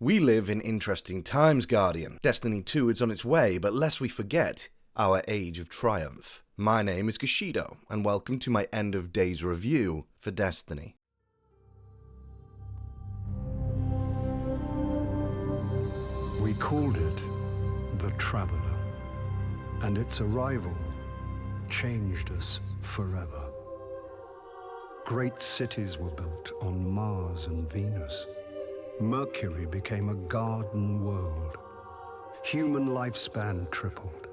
We live in interesting times, Guardian. Destiny 2 is on its way, but lest we forget our age of triumph. My name is Gashido, and welcome to my end of days review for Destiny. We called it the Traveler, and its arrival changed us forever. Great cities were built on Mars and Venus. Mercury became a garden world. Human lifespan tripled.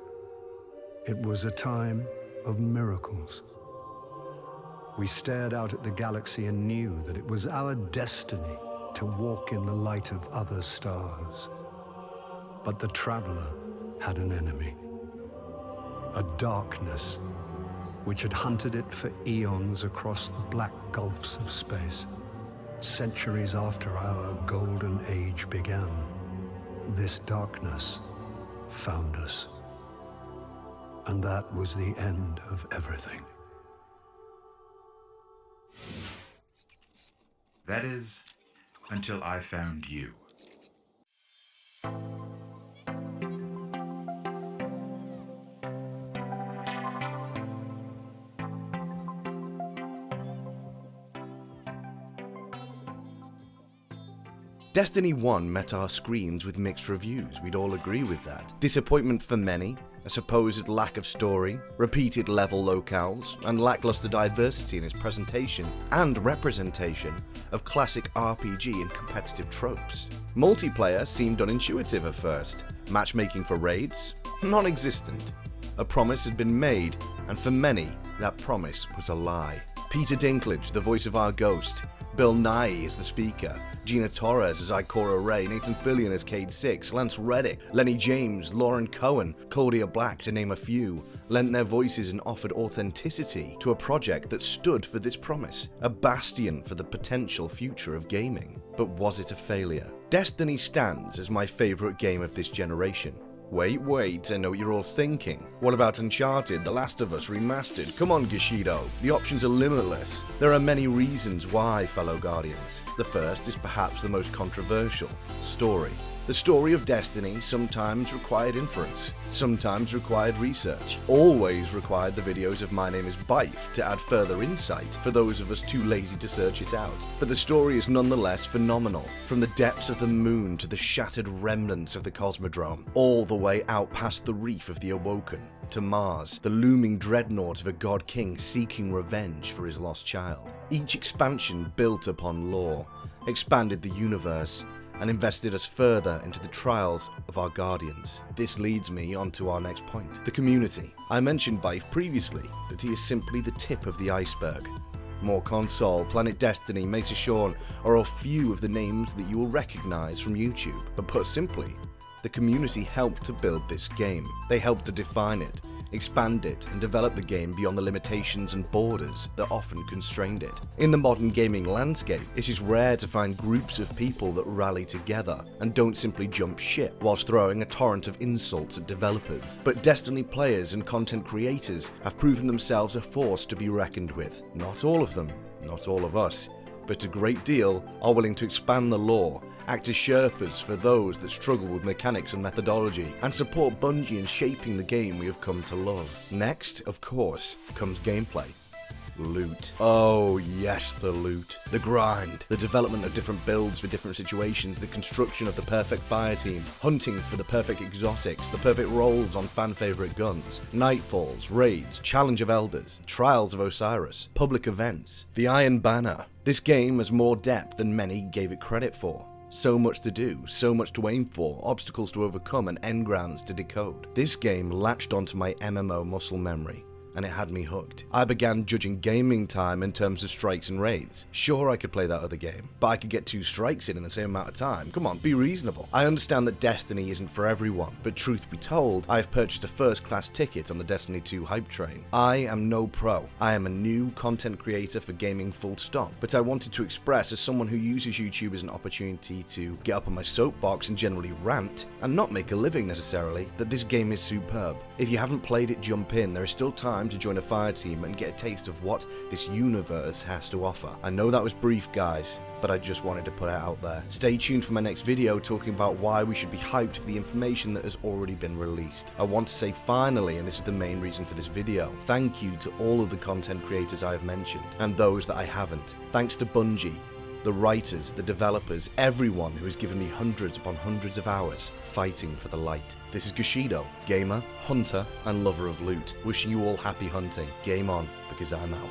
It was a time of miracles. We stared out at the galaxy and knew that it was our destiny to walk in the light of other stars. But the Traveler had an enemy, a darkness which had hunted it for eons across the black gulfs of space. Centuries after our golden age began, this darkness found us. And that was the end of everything. That is, until I found you. Destiny 1 met our screens with mixed reviews, we'd all agree with that. Disappointment for many, a supposed lack of story, repeated level locales, and lackluster diversity in its presentation and representation of classic RPG and competitive tropes. Multiplayer seemed unintuitive at first, matchmaking for raids, non-existent. A promise had been made, and for many, that promise was a lie. Peter Dinklage, the voice of our Ghost, Bill Nighy as the speaker, Gina Torres as Ikora Ray, Nathan Fillion as Cade Six, Lance Reddick, Lenny James, Lauren Cohen, Claudia Black to name a few, lent their voices and offered authenticity to a project that stood for this promise, a bastion for the potential future of gaming. But was it a failure? Destiny stands as my favourite game of this generation. Wait, I know what you're all thinking. What about Uncharted, The Last of Us Remastered? Come on, Gashido. The options are limitless. There are many reasons why, fellow Guardians. The first is perhaps the most controversial: story. The story of Destiny sometimes required inference, sometimes required research, always required the videos of My Name is Bife to add further insight for those of us too lazy to search it out. But the story is nonetheless phenomenal, from the depths of the moon to the shattered remnants of the Cosmodrome, all the way out past the reef of the Awoken, to Mars, the looming dreadnought of a god king seeking revenge for his lost child. Each expansion built upon lore, expanded the universe, and invested us further into the trials of our Guardians. This leads me on to our next point: the community. I mentioned Bife previously, but he is simply the tip of the iceberg. More Console, Planet Destiny, Mesa Shawn are a few of the names that you will recognise from YouTube. But put simply, the community helped to build this game. They helped to define it, expand it, and develop the game beyond the limitations and borders that often constrained it. In the modern gaming landscape, it is rare to find groups of people that rally together and don't simply jump ship whilst throwing a torrent of insults at developers. But Destiny players and content creators have proven themselves a force to be reckoned with. Not all of them, not all of us, but a great deal are willing to expand the lore, act as Sherpas for those that struggle with mechanics and methodology, and support Bungie in shaping the game we have come to love. Next, of course, comes gameplay. Loot. Oh yes, the loot. The grind. The development of different builds for different situations, the construction of the perfect fire team, hunting for the perfect exotics, the perfect rolls on fan favourite guns, nightfalls, raids, challenge of elders, trials of Osiris, public events, the Iron Banner. This game has more depth than many gave it credit for. So much to do, so much to aim for, obstacles to overcome and engrams to decode. This game latched onto my MMO muscle memory, and it had me hooked. I began judging gaming time in terms of strikes and raids. Sure, I could play that other game, but I could get 2 strikes in the same amount of time. Come on, be reasonable. I understand that Destiny isn't for everyone, but truth be told, I have purchased a first-class ticket on the Destiny 2 hype train. I am no pro. I am a new content creator for gaming full stop, but I wanted to express, as someone who uses YouTube as an opportunity to get up on my soapbox and generally rant, and not make a living necessarily, that this game is superb. If you haven't played it, jump in. There is still time time to join a fire team and get a taste of what this universe has to offer. I know that was brief, guys, but I just wanted to put it out there. Stay tuned for my next video talking about why we should be hyped for the information that has already been released. I want to say finally, and this is the main reason for this video, thank you to all of the content creators I have mentioned, and those that I haven't. Thanks to Bungie, the writers, the developers, everyone who has given me hundreds upon hundreds of hours fighting for the light. This is Gushido, gamer, hunter, and lover of loot, wishing you all happy hunting. Game on, because I'm out.